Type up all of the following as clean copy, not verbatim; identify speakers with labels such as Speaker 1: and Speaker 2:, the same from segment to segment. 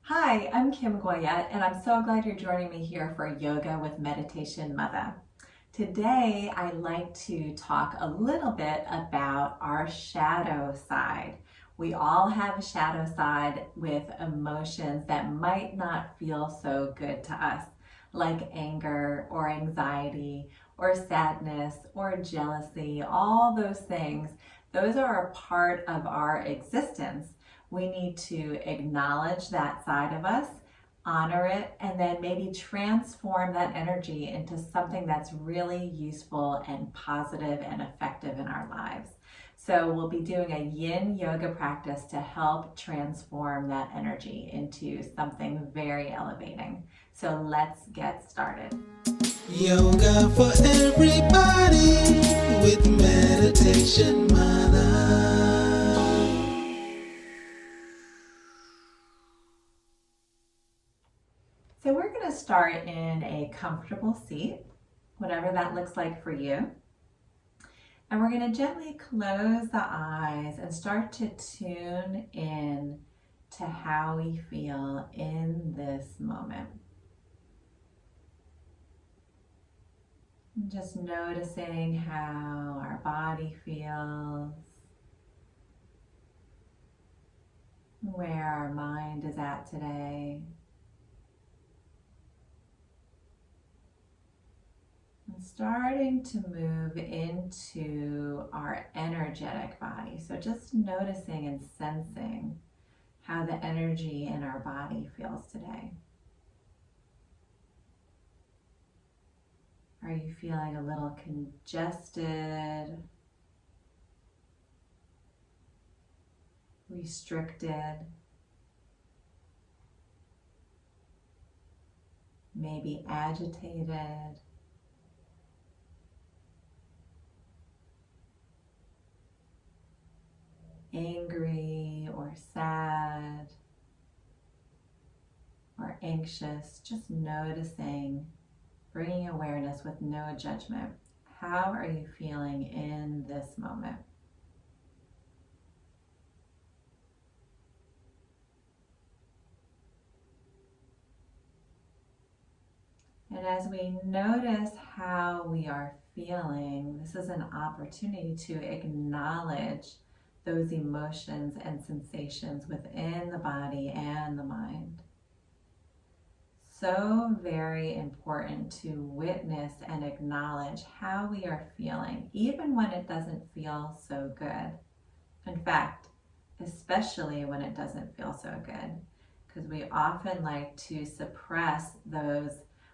Speaker 1: Hi, I'm Kim Goyette, and I'm so glad you're joining me here for Yoga with Meditation Mutha. Today, I'd like to talk a little bit about our shadow side. We all have a shadow side with emotions that might not feel so good to us, like anger or anxiety or sadness or jealousy, all those things. Those are a part of our existence. We need to acknowledge that side of us, honor it, and then maybe transform that energy into something that's really useful and positive and effective in our lives. So we'll be doing a yin yoga practice to help transform that energy into something very elevating. So let's get started.
Speaker 2: Yoga for everybody with Meditation Mutha.
Speaker 1: So we're going to start in a comfortable seat, whatever that looks like for you. And we're going to gently close the eyes and start to tune in to how we feel in this moment. Just noticing how our body feels, where our mind is at today. And starting to move into our energetic body. So just noticing and sensing how the energy in our body feels today. Are you feeling a little congested, restricted, maybe agitated? Angry or sad or anxious? Just noticing, bringing awareness with no judgment. How are you feeling in this moment? And as we notice how we are feeling, this is an opportunity to acknowledge those emotions and sensations within the body and the mind. So very important to witness and acknowledge how we are feeling, even when it doesn't feel so good. In fact, especially when it doesn't feel so good, because we often like to suppress those,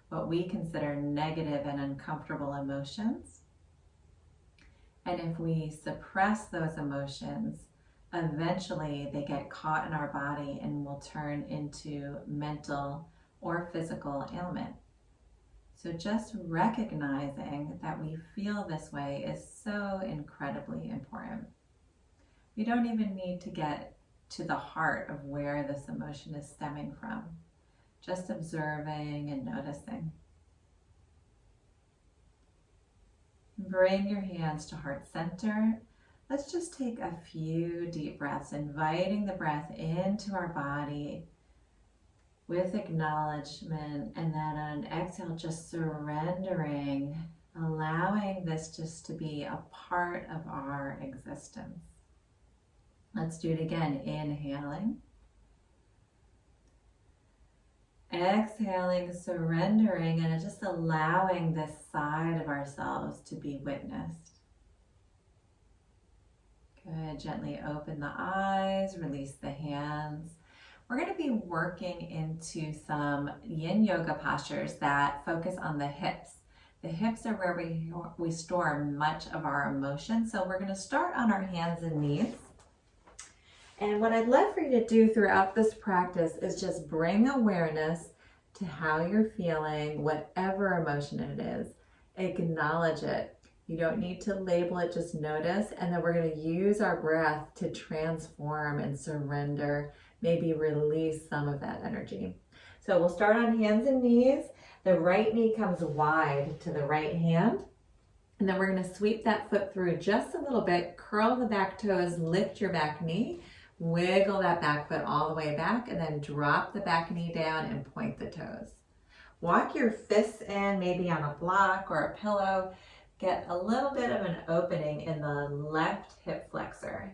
Speaker 1: what we consider negative and uncomfortable emotions. And if we suppress those emotions, eventually they get caught in our body and will turn into mental or physical ailment. So just recognizing that we feel this way is so incredibly important. We don't even need to get to the heart of where this emotion is stemming from. Just observing and noticing. Bring your hands to heart center. Let's just take a few deep breaths, inviting the breath into our body with acknowledgement, and then on an exhale, just surrendering, allowing this just to be a part of our existence. Let's do it again. Inhaling. Exhaling, surrendering, and just allowing this side of ourselves to be witnessed. Good. Gently open the eyes, release the hands. We're going to be working into some yin yoga postures that focus on the hips. The hips are where we store much of our emotion. So we're going to start on our hands and knees. And what I'd love for you to do throughout this practice is just bring awareness to how you're feeling, whatever emotion it is. Acknowledge it. You don't need to label it, just notice. And then we're going to use our breath to transform and surrender, maybe release some of that energy. So we'll start on hands and knees. The right knee comes wide to the right hand. And then we're going to sweep that foot through just a little bit, curl the back toes, lift your back knee. Wiggle that back foot all the way back and then drop the back knee down and point the toes. Walk your fists in, maybe on a block or a pillow. Get a little bit of an opening in the left hip flexor.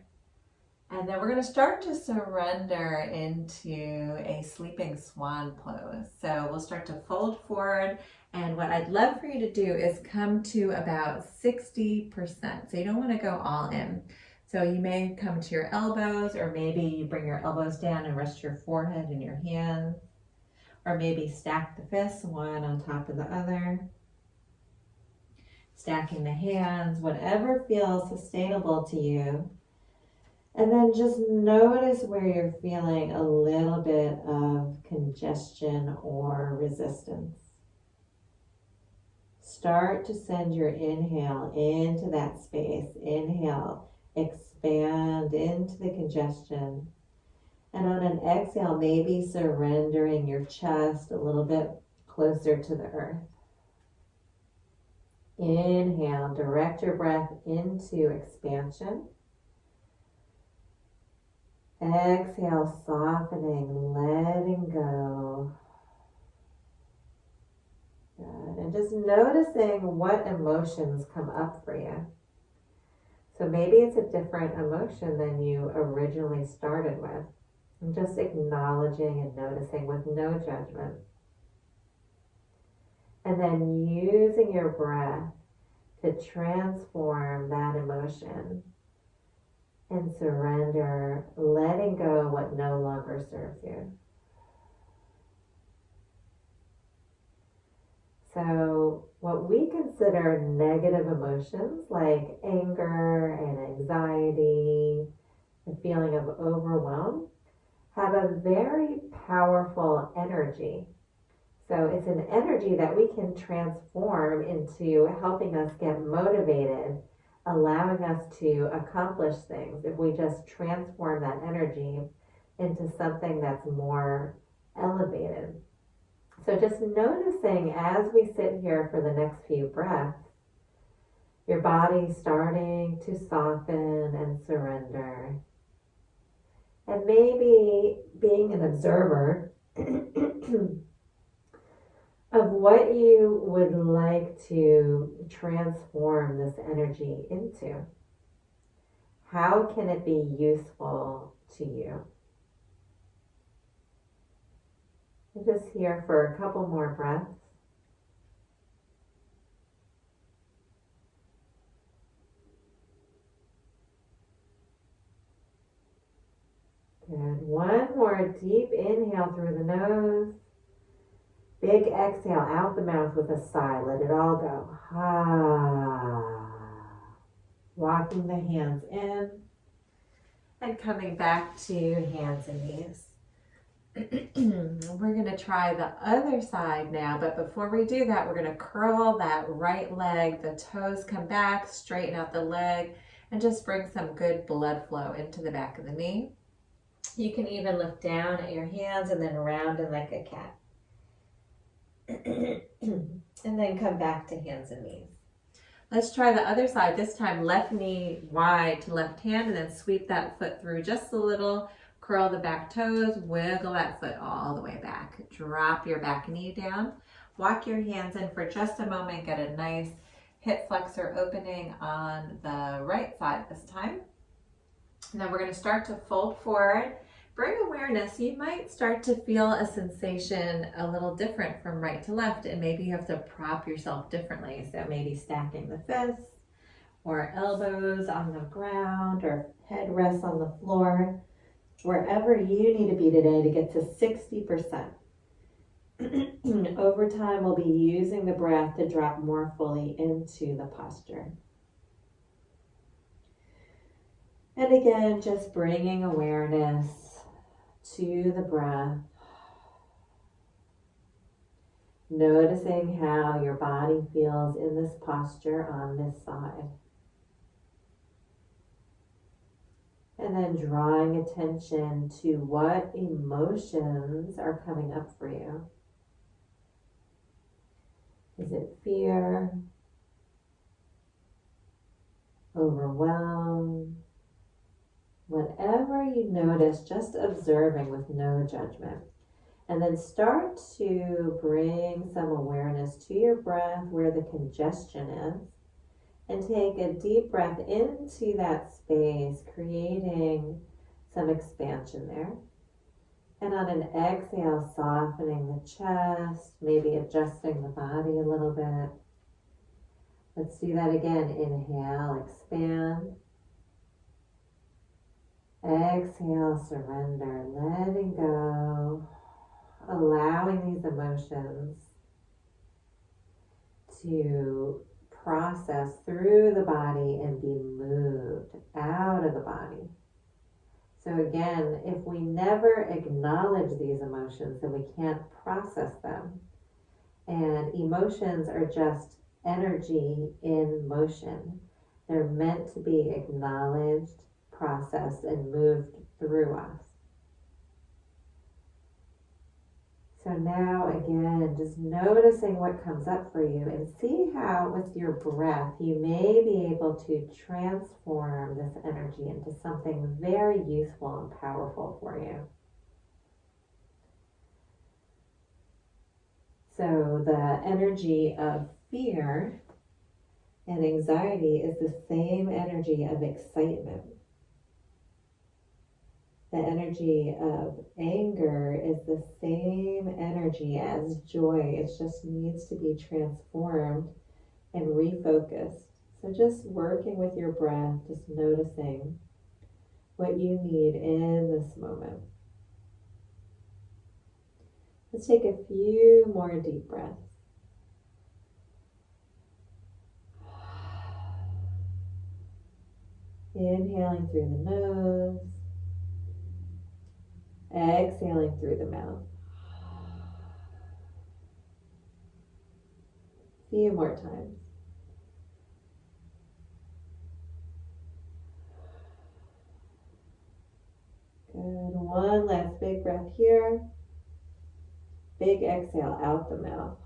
Speaker 1: And then we're going to start to surrender into a sleeping swan pose. So we'll start to fold forward. And what I'd love for you to do is come to about 60%. So you don't want to go all in. So you may come to your elbows, or maybe you bring your elbows down and rest your forehead in your hands. Or maybe stack the fists, one on top of the other. Stacking the hands, whatever feels sustainable to you. And then just notice where you're feeling a little bit of congestion or resistance. Start to send your inhale into that space. Inhale, expand into the congestion. And on an exhale, maybe surrendering your chest a little bit closer to the earth. Inhale, direct your breath into expansion. Exhale, softening, letting go. Good. And just noticing what emotions come up for you. So maybe it's a different emotion than you originally started with. And just acknowledging and noticing with no judgment. And then using your breath to transform that emotion and surrender, letting go what no longer serves you. So what we consider negative emotions like anger and anxiety, the feeling of overwhelm, have a very powerful energy. So it's an energy that we can transform into helping us get motivated, allowing us to accomplish things if we just transform that energy into something that's more elevated. So just noticing as we sit here for the next few breaths, your body starting to soften and surrender. And maybe being an observer of what you would like to transform this energy into. How can it be useful to you? I'm just here for a couple more breaths. Good. One more deep inhale through the nose. Big exhale out the mouth with a sigh. Let it all go. Walking the hands in and coming back to hands and knees. We're going to try the other side now, but before we do that, we're going to curl that right leg. The toes come back, straighten out the leg, and just bring some good blood flow into the back of the knee. You can even look down at your hands and then round it like a cat. And then come back to hands and knees. Let's try the other side. This time, left knee wide to left hand, and then sweep that foot through just a little. Curl the back toes, wiggle that foot all the way back. Drop your back knee down. Walk your hands in for just a moment. Get a nice hip flexor opening on the right side this time. And then we're going to start to fold forward. Bring awareness. You might start to feel a sensation a little different from right to left, and maybe you have to prop yourself differently. So maybe stacking the fists or elbows on the ground or head rests on the floor. Wherever you need to be today to get to 60%. Over time, we'll be using the breath to drop more fully into the posture. And again, just bringing awareness to the breath. Noticing how your body feels in this posture on this side. And then drawing attention to what emotions are coming up for you. Is it fear? Overwhelm? Whatever you notice, just observing with no judgment. And then start to bring some awareness to your breath where the congestion is. And take a deep breath into that space, creating some expansion there. And on an exhale, softening the chest, maybe adjusting the body a little bit. Let's do that again. Inhale, expand. Exhale, surrender, letting go, allowing these emotions to process through the body and be moved out of the body. So again, if we never acknowledge these emotions, then we can't process them. And emotions are just energy in motion. They're meant to be acknowledged, processed, and moved through us. So now again, just noticing what comes up for you and see how with your breath you may be able to transform this energy into something very useful and powerful for you. So the energy of fear and anxiety is the same energy of excitement. The energy of anger is the same energy as joy. It just needs to be transformed and refocused. So just working with your breath, just noticing what you need in this moment. Let's take a few more deep breaths. Inhaling through the nose. Exhaling through the mouth. A few more times. Good. One last big breath here. Big exhale out the mouth.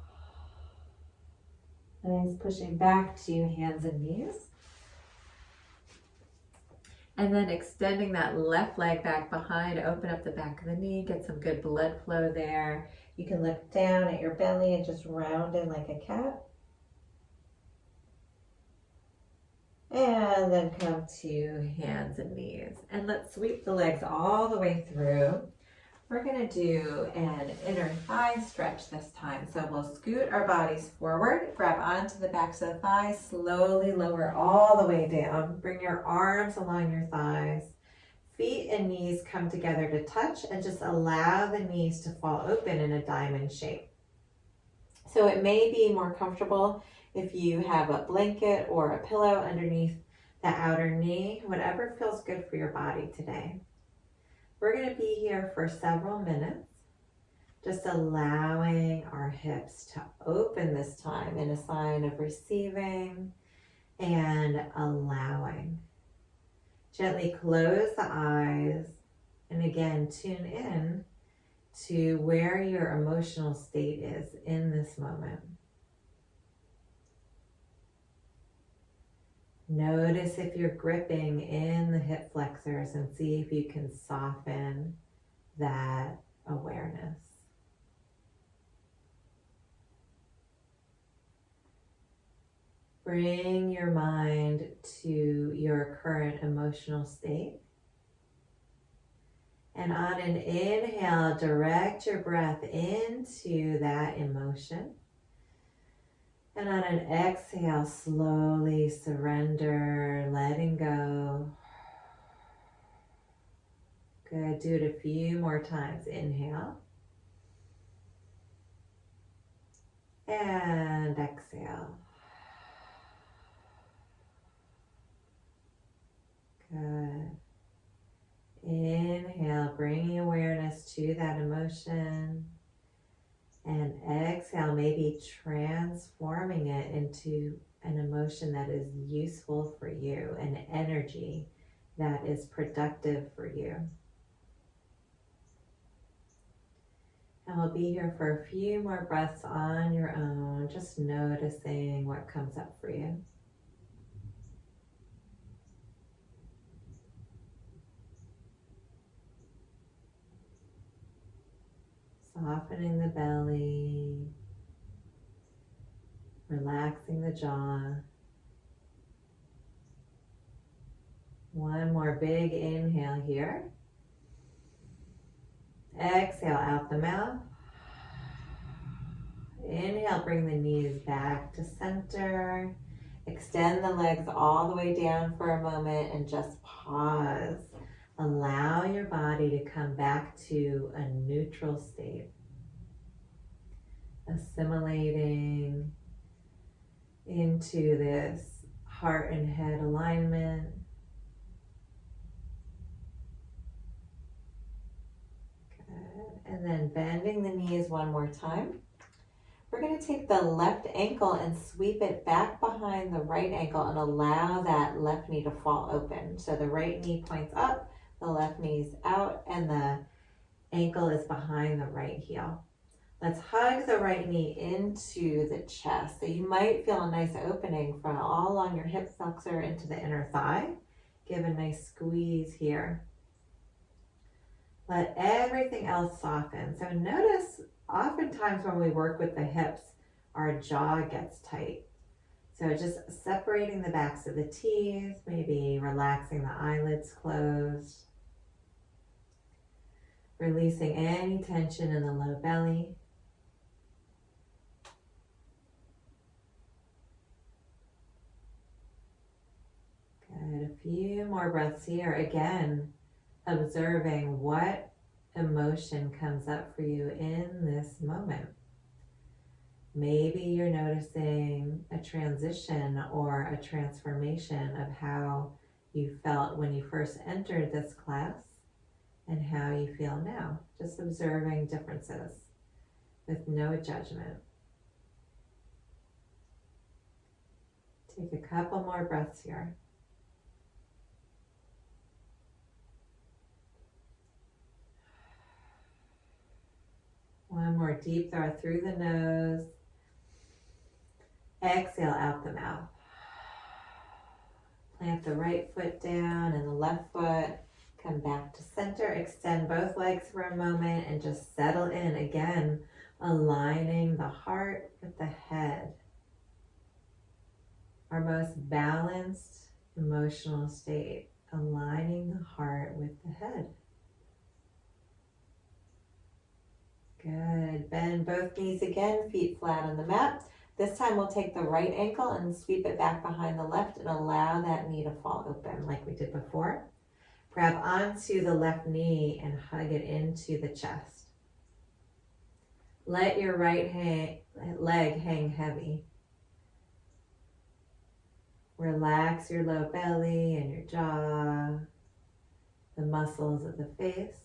Speaker 1: Nice, pushing back to hands and knees. And then extending that left leg back behind, open up the back of the knee, get some good blood flow there. You can look down at your belly and just round in like a cat. And then come to hands and knees. And let's sweep the legs all the way through. We're going to do an inner thigh stretch this time. So we'll scoot our bodies forward, grab onto the backs of the thighs, slowly lower all the way down. Bring your arms along your thighs. Feet and knees come together to touch and just allow the knees to fall open in a diamond shape. So it may be more comfortable if you have a blanket or a pillow underneath the outer knee, whatever feels good for your body today. We're going to be here for several minutes, just allowing our hips to open this time in a sign of receiving and allowing. Gently close the eyes and again tune in to where your emotional state is in this moment. Notice if you're gripping in the hip flexors and see if you can soften that awareness. Bring your mind to your current emotional state. And on an inhale, direct your breath into that emotion. And on an exhale, slowly surrender, letting go. Good, do it a few more times. Inhale. And exhale. Good. Inhale, bringing awareness to that emotion. And exhale, maybe transforming it into an emotion that is useful for you, an energy that is productive for you. And we'll be here for a few more breaths on your own, just noticing what comes up for you. Softening the belly, relaxing the jaw. One more big inhale here. Exhale out the mouth. Inhale, bring the knees back to center. Extend the legs all the way down for a moment and just pause. Allow your body to come back to a neutral state. Assimilating into this heart and head alignment. And then bending the knees one more time. We're going to take the left ankle and sweep it back behind the right ankle and allow that left knee to fall open. So the right knee points up, the left knee's out, and the ankle is behind the right heel. Let's hug the right knee into the chest. So you might feel a nice opening from all along your hip flexor into the inner thigh. Give a nice squeeze here. Let everything else soften. So notice oftentimes when we work with the hips, our jaw gets tight. So just separating the backs of the teeth, maybe relaxing the eyelids closed. Releasing any tension in the low belly. Good, a few more breaths here. Again, observing what emotion comes up for you in this moment. Maybe you're noticing a transition or a transformation of how you felt when you first entered this class and how you feel now. Just observing differences with no judgment. Take a couple more breaths here. One more deep breath through the nose. Exhale out the mouth. Plant the right foot down and the left foot. Come back to center. Extend both legs for a moment and just settle in. Again, aligning the heart with the head. Our most balanced emotional state. Aligning the heart with the head. Good. Bend both knees again, feet flat on the mat. This time we'll take the right ankle and sweep it back behind the left and allow that knee to fall open like we did before. Grab onto the left knee and hug it into the chest. Let your right leg hang heavy. Relax your low belly and your jaw, the muscles of the face.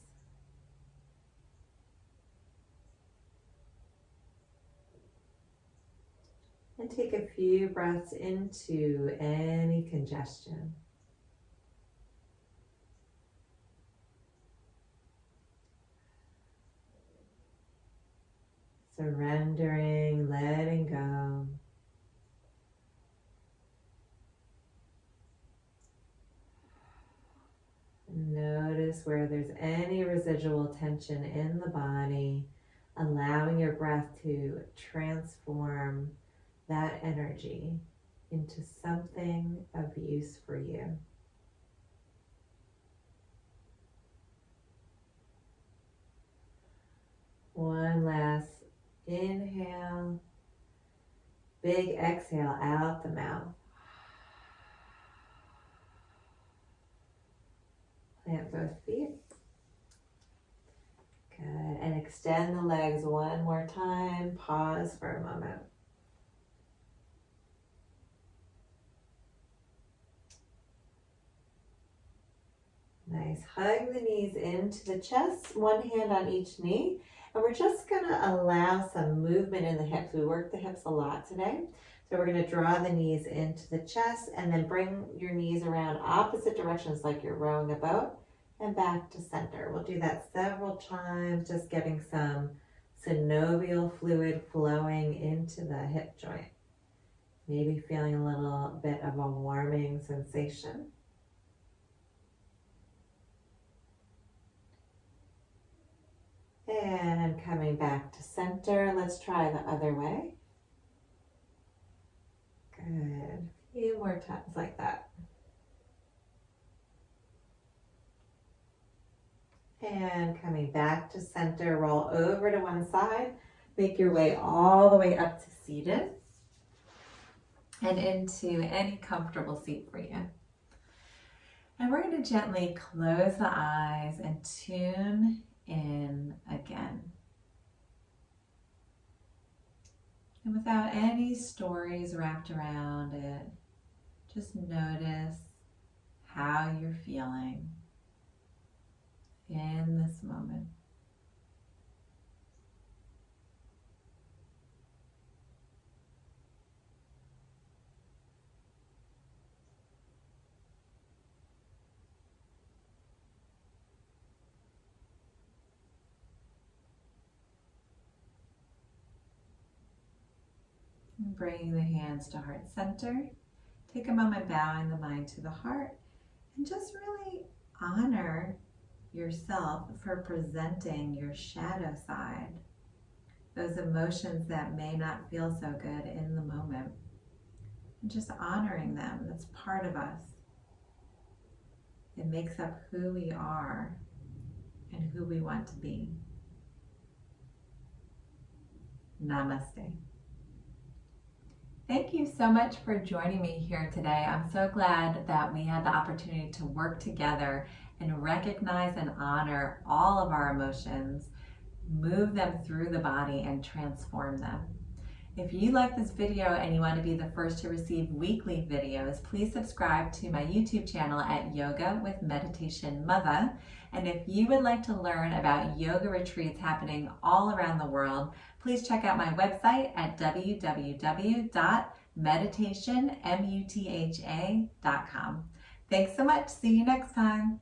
Speaker 1: And take a few breaths into any congestion. Surrendering, letting go. Notice where there's any residual tension in the body, allowing your breath to transform that energy into something of use for you. One last inhale, big exhale out the mouth. Plant both feet. Good, and extend the legs one more time. Pause for a moment. Nice. Hug the knees into the chest, one hand on each knee. And we're just going to allow some movement in the hips. We worked the hips a lot today. So we're going to draw the knees into the chest and then bring your knees around opposite directions like you're rowing a boat and back to center. We'll do that several times, just getting some synovial fluid flowing into the hip joint. Maybe feeling a little bit of a warming sensation. And coming back to center, let's try the other way. Good. A few more times like that. And coming back to center, roll over to one side. Make your way all the way up to seated and into any comfortable seat for you. And we're going to gently close the eyes and tune in again. And without any stories wrapped around it, just notice how you're feeling in this moment. And bringing the hands to heart center. Take a moment bowing the mind to the heart and just really honor yourself for presenting your shadow side, those emotions that may not feel so good in the moment, and just honoring them. That's part of us. It makes up who we are and who we want to be. Namaste. Thank you so much for joining me here today. I'm so glad that we had the opportunity to work together and recognize and honor all of our emotions, move them through the body and transform them. If you like this video and you want to be the first to receive weekly videos, please subscribe to my YouTube channel at Yoga with Meditation Mutha. And if you would like to learn about yoga retreats happening all around the world, please check out my website at www.meditationmutha.com. Thanks so much. See you next time.